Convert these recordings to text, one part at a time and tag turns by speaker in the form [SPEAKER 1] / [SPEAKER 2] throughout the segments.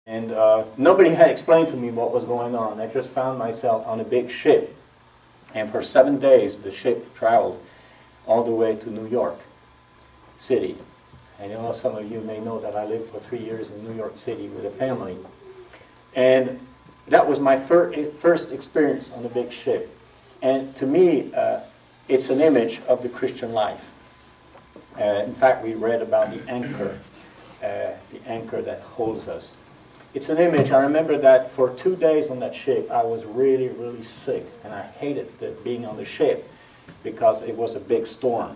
[SPEAKER 1] And nobody had explained to me what was going on. I just found myself on a big ship. And for 7 days, the ship traveled all the way to New York City. And you know, some of you may know that I lived for 3 years in New York City with a family. And that was my first experience on a big ship. And to me, it's an image of the Christian life. In fact, we read about the anchor that holds us. It's an image. I remember that for 2 days on that ship, I was really, really sick. And I hated being on the ship because it was a big storm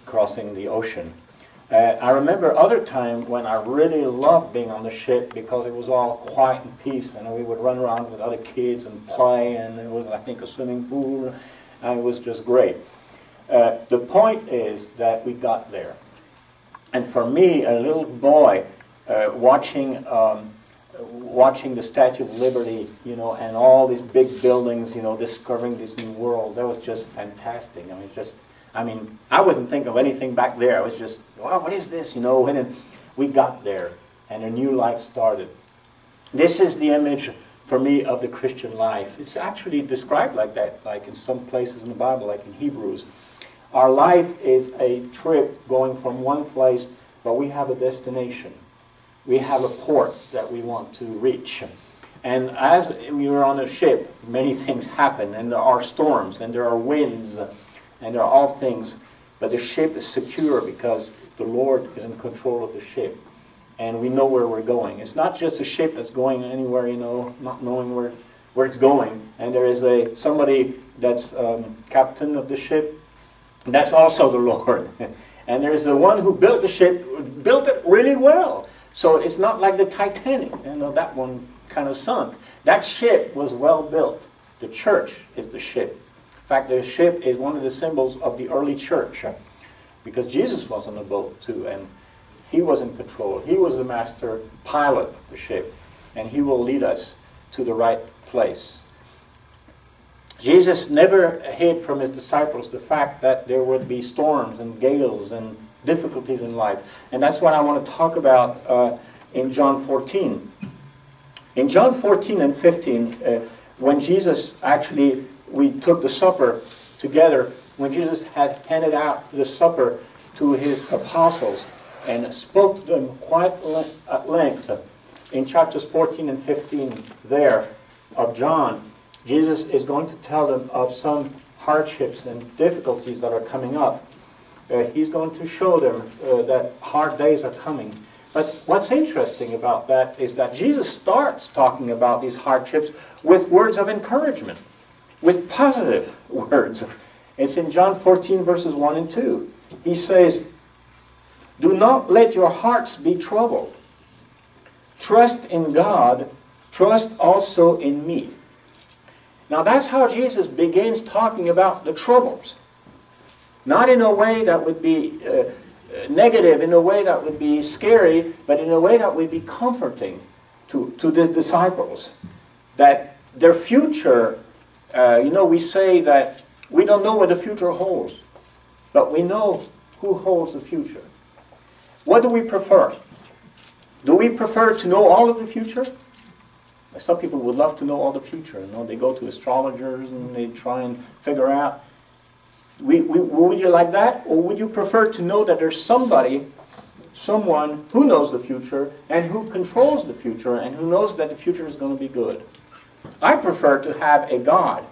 [SPEAKER 1] crossing the ocean. I remember other time when I really loved being on the ship because it was all quiet and peace, and we would run around with other kids and play, and it was, I think, a swimming pool, and it was just great. The point is that we got there. And for me, a little boy, watching the Statue of Liberty, you know, and all these big buildings, you know, discovering this new world, that was just fantastic. I mean, I wasn't thinking of anything back there. I was just, wow, what is this, you know? And then we got there, and a new life started. This is the image, for me, of the Christian life. It's actually described like that, like in some places in the Bible, like in Hebrews. Our life is a trip going from one place, but we have a destination. We have a port that we want to reach. And as we are on a ship, many things happen, and there are storms, and there are winds, and there are all things, but the ship is secure because the Lord is in control of the ship. And we know where we're going. It's not just a ship that's going anywhere, you know, not knowing where it's going. And there is somebody that's captain of the ship. That's also the Lord. And there's the one who built the ship, built it really well. So it's not like the Titanic. You know, that one kind of sunk. That ship was well built. The church is the ship. In fact, the ship is one of the symbols of the early church, because Jesus was on the boat too, and he was in control. He was the master pilot of the ship, and he will lead us to the right place. Jesus never hid from his disciples the fact that there would be storms and gales and difficulties in life, and that's what I want to talk about in John 14. In John 14 and 15, when Jesus actually, we took the supper together, when Jesus had handed out the supper to his apostles and spoke to them quite at length in chapters 14 and 15 there of John, Jesus is going to tell them of some hardships and difficulties that are coming up. He's going to show them that hard days are coming. But what's interesting about that is that Jesus starts talking about these hardships with words of encouragement, with positive words. It's in John 14 verses 1 and 2. He says, "Do not let your hearts be troubled. Trust in God, trust also in me." Now that's how Jesus begins talking about the troubles. Not in a way that would be negative, in a way that would be scary, but in a way that would be comforting to the disciples. That their future, you know, we say that we don't know what the future holds, but we know who holds the future. What do we prefer? Do we prefer to know all of the future? Some people would love to know all the future. You know, they go to astrologers and they try and figure out. Would you like that? Or would you prefer to know that there's someone who knows the future and who controls the future and who knows that the future is going to be good? I prefer to have a God.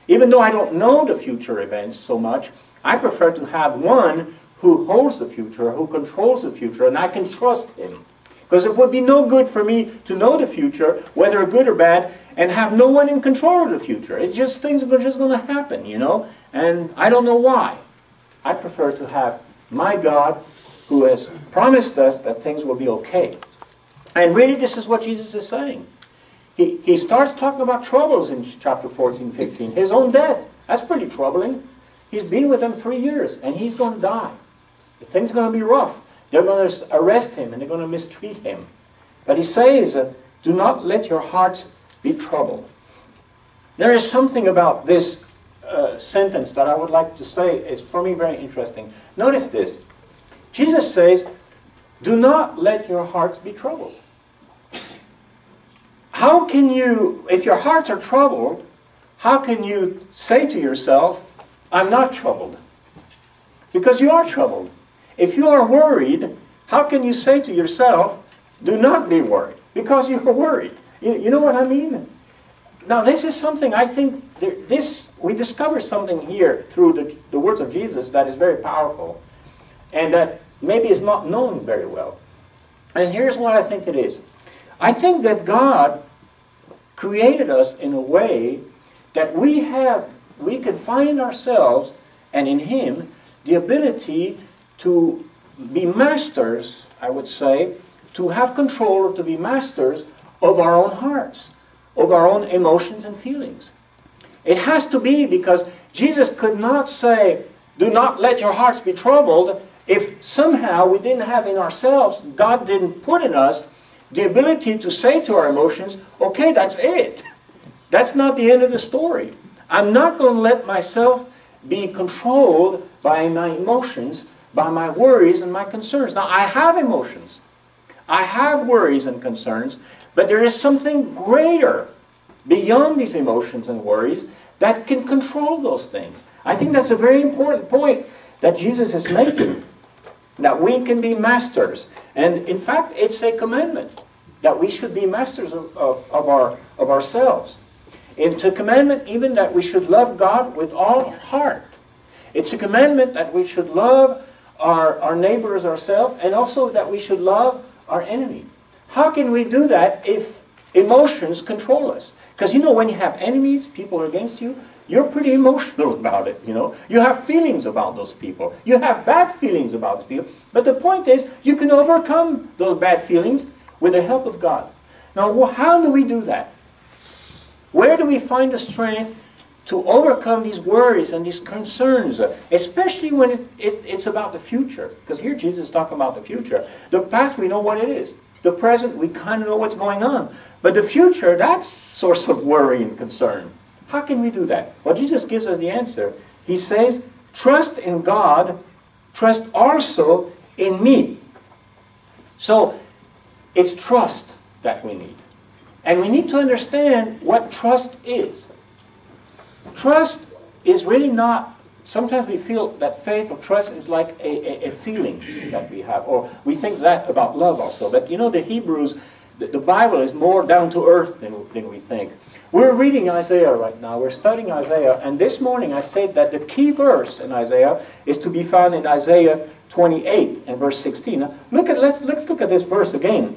[SPEAKER 1] Even though I don't know the future events so much, I prefer to have one who holds the future, who controls the future, and I can trust him. Because it would be no good for me to know the future, whether good or bad, and have no one in control of the future. It's just things are just going to happen, you know, and I don't know why. I prefer to have my God who has promised us that things will be okay. And really this is what Jesus is saying. He starts talking about troubles in chapter 14, 15. His own death. That's pretty troubling. He's been with them 3 years, and he's going to die. Things are going to be rough. They're going to arrest him, and they're going to mistreat him. But he says, do not let your hearts be troubled. There is something about this sentence that I would like to say is, for me, very interesting. Notice this. Jesus says, do not let your hearts be troubled. how can you, if your hearts are troubled, how can you say to yourself, I'm not troubled? Because you are troubled. If you are worried, how can you say to yourself, do not be worried? Because you are worried. You know what I mean? Now this is something I think, we discover something here through the words of Jesus that is very powerful and that maybe is not known very well. And here's what I think it is. I think that God created us in a way that we can find ourselves, and in Him, the ability to be masters, I would say, to have control, to be masters of our own hearts, of our own emotions and feelings. It has to be because Jesus could not say, do not let your hearts be troubled, if somehow we didn't have in ourselves, God didn't put in us the ability to say to our emotions, okay, that's it. That's not the end of the story. I'm not going to let myself be controlled by my emotions, by my worries and my concerns. Now, I have emotions. I have worries and concerns, but there is something greater beyond these emotions and worries that can control those things. I think that's a very important point that Jesus is making, that we can be masters. And in fact, it's a commandment that we should be masters of ourselves. It's a commandment even that we should love God with all our heart. It's a commandment that we should love our neighbors ourselves, and also that we should love our enemy. How can we do that if emotions control us? Because you know, when you have enemies, people are against you, you're pretty emotional about it, you know. You have feelings about those people. You have bad feelings about those people. But the point is, you can overcome those bad feelings with the help of God. Now, how do we do that? Where do we find the strength to overcome these worries and these concerns, especially when it's about the future? Because here Jesus is talking about the future. The past, we know what it is. The present, we kind of know what's going on. But the future, that's source of worry and concern. How can we do that? Well, Jesus gives us the answer. He says, trust in God, trust also in me. So, it's trust that we need. And we need to understand what trust is. Trust is really not, sometimes we feel that faith or trust is like a feeling that we have. Or we think that about love also. But you know, the Hebrews, the Bible is more down to earth than we think. We're reading Isaiah right now. We're studying Isaiah. And this morning I said that the key verse in Isaiah is to be found in Isaiah 28 and verse 16. Now, let's look at this verse again,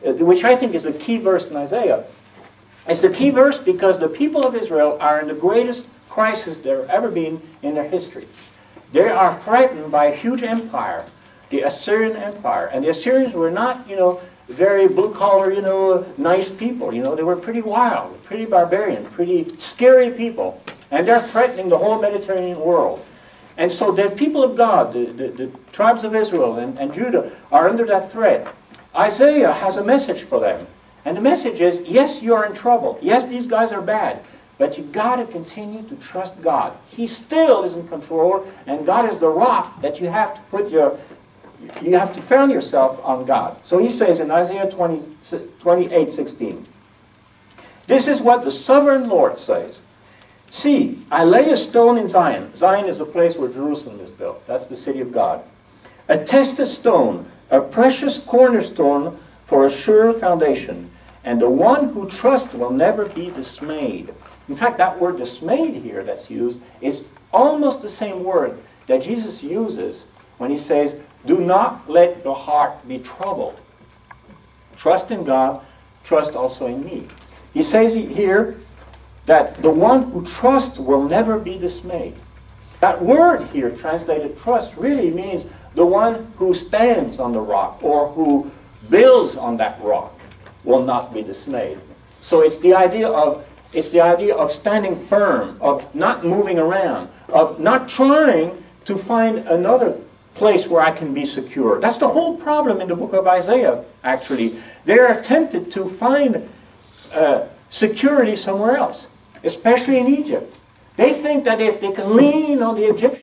[SPEAKER 1] which I think is the key verse in Isaiah. It's the key verse because the people of Israel are in the greatest crisis there ever been in their history. They are threatened by a huge empire, the Assyrian Empire. And the Assyrians were not, very blue-collar, nice people. They were pretty wild, pretty barbarian, pretty scary people. And they're threatening the whole Mediterranean world. And so the people of God, the tribes of Israel and Judah, are under that threat. Isaiah has a message for them. And the message is, yes, you are in trouble. Yes, these guys are bad. But you got to continue to trust God. He still is in control, and God is the rock that you have to put you have to found yourself on God. So he says in Isaiah 28:16, this is what the sovereign Lord says. See, I lay a stone in Zion. Zion is the place where Jerusalem is built. That's the city of God. A tested stone, a precious cornerstone for a sure foundation. And the one who trusts will never be dismayed. In fact, that word dismayed here that's used is almost the same word that Jesus uses when he says, do not let your heart be troubled. Trust in God, trust also in me. He says here that the one who trusts will never be dismayed. That word here, translated trust, really means the one who stands on the rock or who builds on that rock will not be dismayed. So it's the idea of standing firm, of not moving around, of not trying to find another place where I can be secure. That's the whole problem in the book of Isaiah, actually. They're tempted to find security somewhere else, especially in Egypt. They think that if they can lean on the Egyptians,